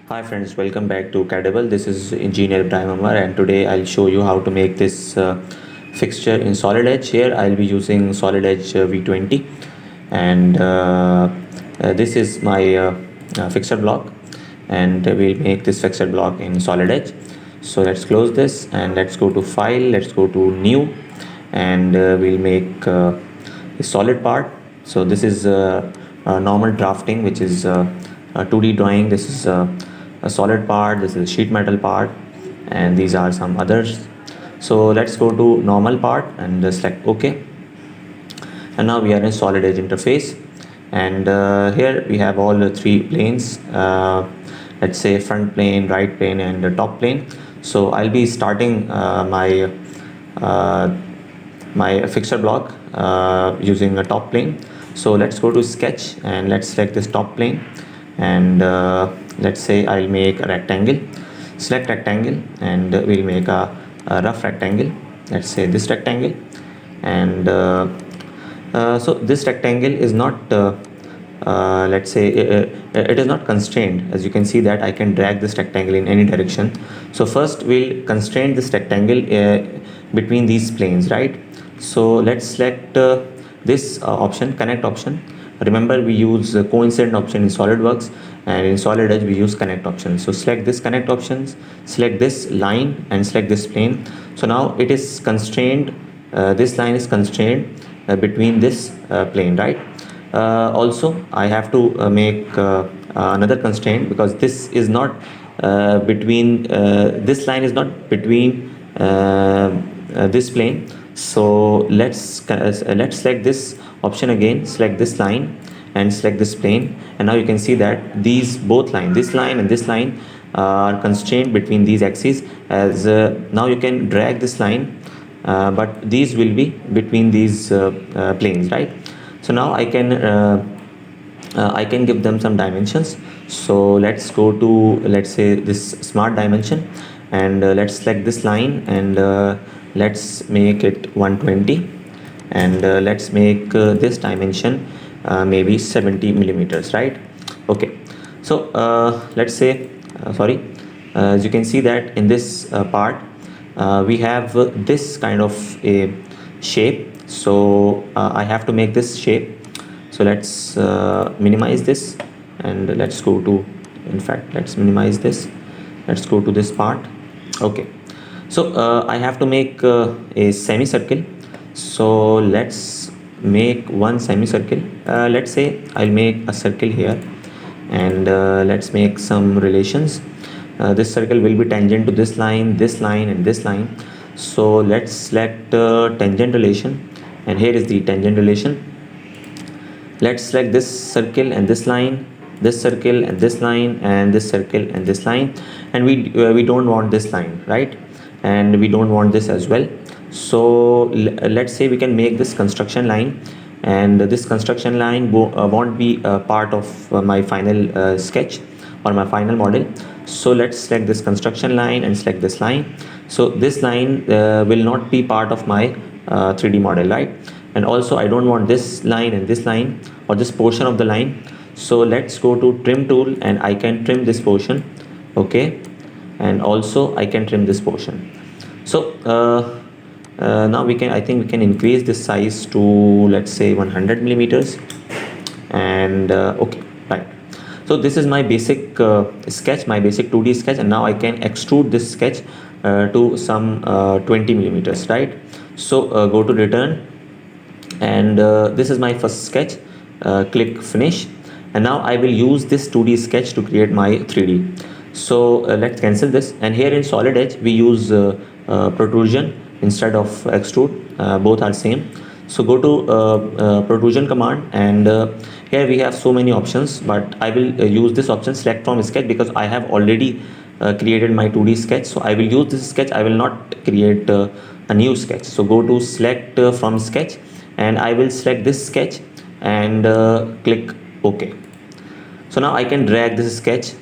Hi friends, welcome back to CADable. This is Engineer Ibrahim Amar, and today I'll show you how to make this fixture in SolidEdge. Here I'll be using SolidEdge V20, and this is my fixture block, and we'll make this fixture block in SolidEdge. So let's close this and let's go to File, let's go to New, and we'll make a solid part. So this is a normal drafting, which is a 2D drawing. This is a solid part, this is a sheet metal part, and these are some others. So let's go to normal part and select OK. And now we are in SolidEdge interface, and here we have all the three planes, let's say front plane, right plane, and the top plane. So I'll be starting my fixture block using a top plane. So let's go to sketch and let's select this top plane, and let's say I'll make a rectangle. Select rectangle, and we'll make a rough rectangle. Let's say this rectangle, and so this rectangle is not let's say it is not constrained. As you can see that I can drag this rectangle in any direction. So first we'll constrain this rectangle between these planes, right? So let's select this option, connect option. Remember, we use coincident option in SolidWorks, and in SolidEdge we use connect option. So select this connect options, select this line, and select this plane. So now it is constrained, this line is constrained between this plane, right? Also I have to make another constraint, because this is not between this line is not between this plane. So let's select this option again, select this line and select this plane, and now you can see that these both lines, this line and this line, are constrained between these axes. As now you can drag this line, but these will be between these planes, right? So now I can give them some dimensions. So let's go to, let's say, this smart dimension, and let's select this line, and let's make it 120, and let's make this dimension maybe 70 millimeters, right? Okay, so let's say sorry, as you can see that in this part we have this kind of a shape. So I have to make this shape. So let's minimize this, and let's go to, in fact, let's minimize this, let's go to this part. Okay, so I have to make a semicircle. So let's make one semicircle. Let's say I'll make a circle here, and let's make some relations. This circle will be tangent to this line, and this line. So let's select tangent relation, and here is the tangent relation. Let's select this circle and this line, this circle and this line, and this circle and this line, and we don't want this line, right? And we don't want this as well. So let's say we can make this construction line, and this construction line won't be a part of my final sketch or my final model. So let's select this construction line and select this line. So this line will not be part of my 3D model, right? And also I don't want this line and this line, or this portion of the line. So let's go to trim tool, and I can trim this portion. Okay, and also I can trim this portion. So now I think we can increase this size to, let's say, 100 millimeters, and okay, right. So this is my basic sketch, my basic 2D sketch, and now I can extrude this sketch to some 20 millimeters, right? So go to return, and this is my first sketch. Click finish, and now I will use this 2D sketch to create my 3D. So let's cancel this, and here in SolidEdge we use protrusion instead of extrude. Both are same. So go to protrusion command, and here we have so many options, but I will use this option, select from sketch, because I have already created my 2D sketch. So I will use this sketch, I will not create a new sketch. So go to select from sketch, and I will select this sketch and click OK. So now I can drag this sketch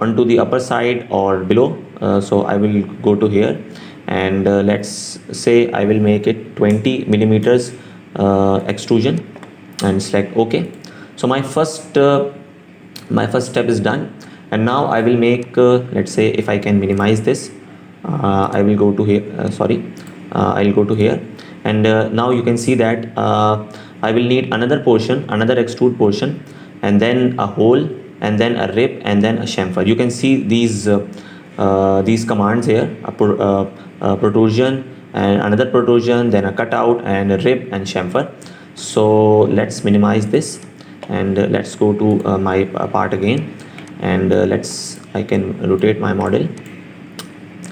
onto the upper side or below. So I will go to here, and let's say I will make it 20 millimeters extrusion and select OK. So my first step is done, and now I will make let's say if I can minimize this, I will go to here, I'll go to here, and now you can see that I will need another portion, another extrude portion, and then a hole, and then a rip, and then a chamfer. You can see these commands here, a protrusion and another protrusion, then a cutout and a rip and chamfer. So let's minimize this, and let's go to my part again, and I can rotate my model.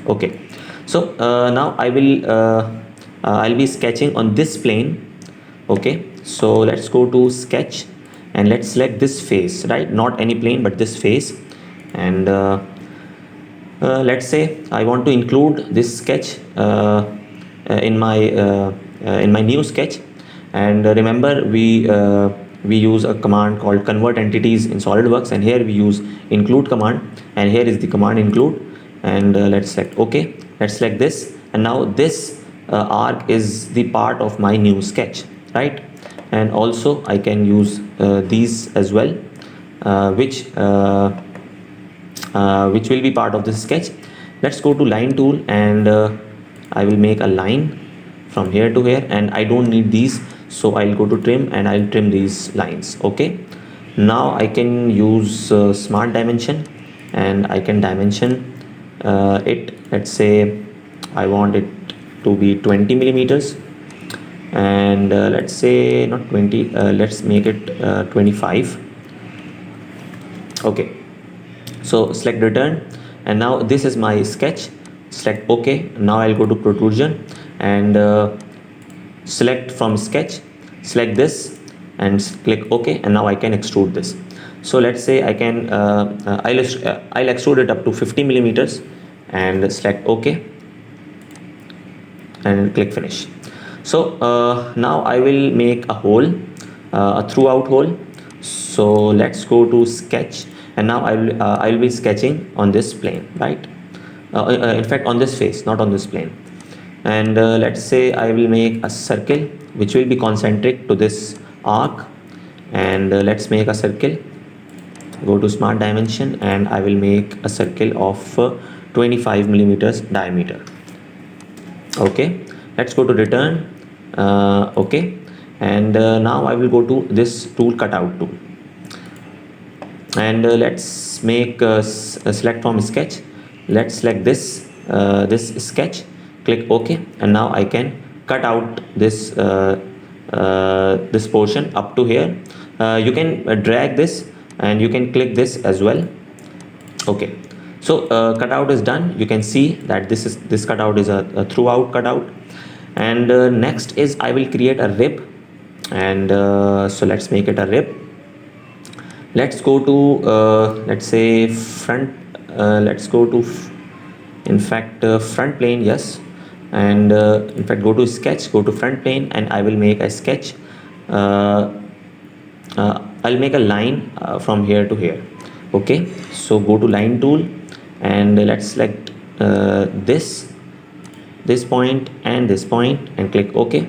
Okay, so now I'll be sketching on this plane. Okay, so let's go to sketch, and let's select this face, right? Not any plane, but this face. And let's say I want to include this sketch in my new sketch. And remember, we use a command called convert entities in SolidWorks, and here we use include command, and here is the command include. And let's select OK. Let's select this, and now this arc is the part of my new sketch, right? And also I can use these as well, which will be part of this sketch. Let's go to line tool, and I will make a line from here to here, and I don't need these, so I'll go to trim, and I'll trim these lines. Okay, now I can use smart dimension, and I can dimension it. Let's say I want it to be 20 millimeters, and let's say not 20, let's make it 25. Okay, so select return, and now this is my sketch. Select OK. Now I'll go to protrusion, and select from sketch, select this, and click OK, and now I can extrude this. So let's say I can I'll extrude it up to 50 millimeters, and select OK, and click finish. So now I will make a hole, a throughout hole. So let's go to sketch, and now I'll be sketching on this plane, right? In fact, on this face, not on this plane. And let's say I will make a circle which will be concentric to this arc, and let's make a circle. Go to smart dimension, and I will make a circle of 25 millimeters diameter. Okay, let's go to return. Okay, and now I will go to this tool, cutout tool, and let's make select from sketch. Let's select this sketch, click OK, and now I can cut out this this portion up to here. You can drag this, and you can click this as well. Okay, so cutout is done. You can see that this cutout is a throughout cutout. And next is I will create a rib, and so let's make it a rib. Let's go to let's say front. Let's go to front plane, yes, and in fact go to sketch, go to front plane, and I will make a sketch. I'll make a line from here to here. Okay, so go to line tool, and let's select this point and this point, and click OK,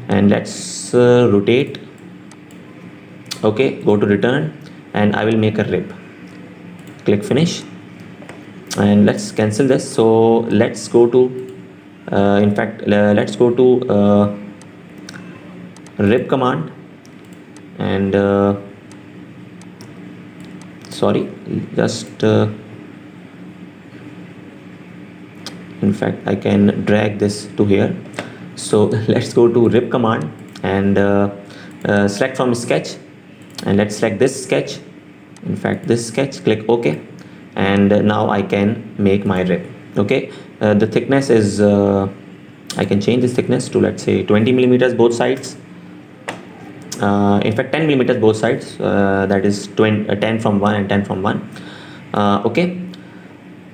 and let's rotate. Okay, go to return, and I will make a rib, click finish, and let's cancel this. So let's go to let's go to rib command, and sorry, just in fact I can drag this to here. So let's go to rib command, and select from sketch, and let's select this sketch, in fact this sketch, click OK, and now I can make my rib. Okay, the thickness is I can change this thickness to, let's say, 20 millimeters both sides. In fact 10 millimeters both sides, that is 10 from one and 10 from one. Okay,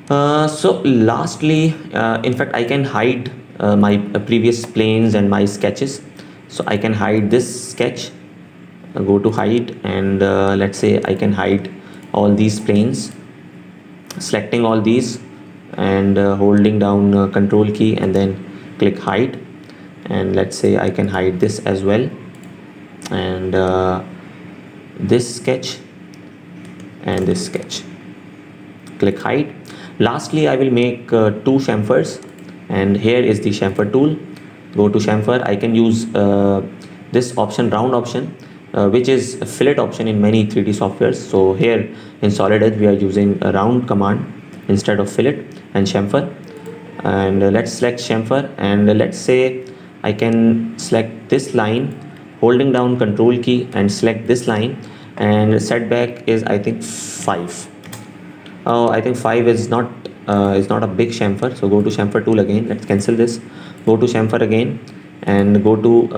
so lastly, in fact I can hide my previous planes and my sketches. So I can hide this sketch, go to hide, and let's say I can hide all these planes, selecting all these and holding down control key and then click hide. And let's say I can hide this as well, and this sketch and this sketch, click hide. Lastly, I will make two chamfers, and here is the chamfer tool. Go to chamfer. I can use this option, round option, which is a fillet option in many 3D softwares. So here in SolidEdge we are using a round command instead of fillet and chamfer. And let's select chamfer, and let's say I can select this line, holding down control key and select this line, and setback is I think 5. Oh, I think 5 is not a big chamfer. So go to chamfer tool again. Let's cancel this. Go to chamfer again and go to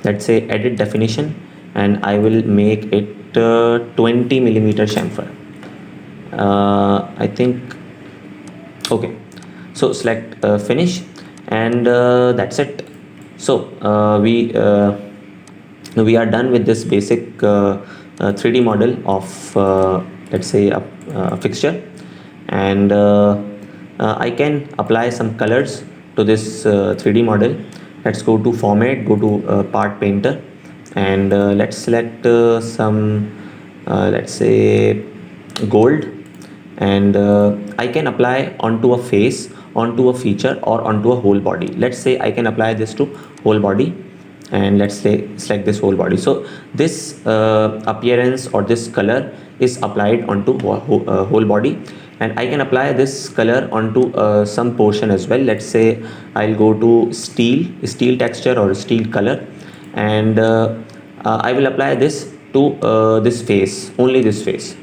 let's say edit definition, and I will make it 20 millimeter chamfer. I think okay. So select finish, and that's it. So we are done with this basic 3D model of let's say a fixture, and I can apply some colors to this 3D model. Let's go to format, go to part painter, and let's select some let's say gold, and I can apply onto a face, onto a feature, or onto a whole body. Let's say I can apply this to whole body, and let's say select this whole body. So this appearance or this color is applied onto whole body, and I can apply this color onto some portion as well. Let's say I'll go to steel texture or steel color, and I will apply this to this face, only this face.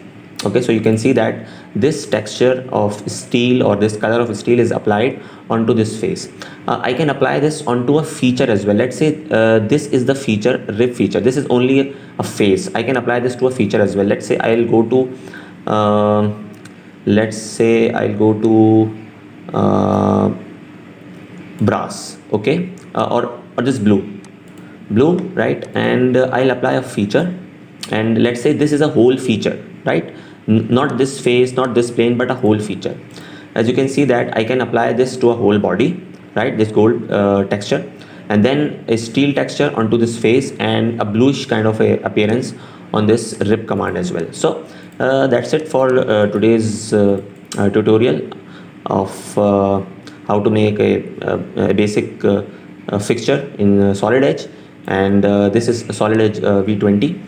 Okay, so you can see that this texture of steel or this color of steel is applied onto this face. I can apply this onto a feature as well. Let's say this is the feature, rib feature. This is only a face. I can apply this to a feature as well. Let's say I'll go to brass, okay, or this blue, right, and I'll apply a feature, and let's say this is a whole feature, right, not this face, not this plane, but a whole feature. As you can see that I can apply this to a whole body, right, this gold texture, and then a steel texture onto this face, and a bluish kind of a appearance on this rib command as well. So that's it for today's tutorial of how to make a basic fixture in SolidEdge, and this is SolidEdge V20,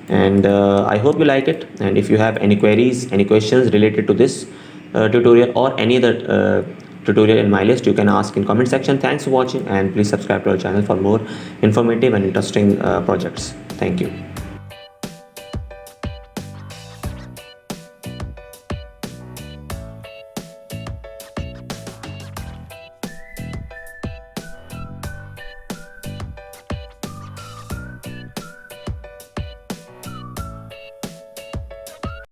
and I hope you like it. And if you have any queries, any questions related to this tutorial or any other tutorial in my list, you can ask in comment section. Thanks for watching, and please subscribe to our channel for more informative and interesting projects. Thank you.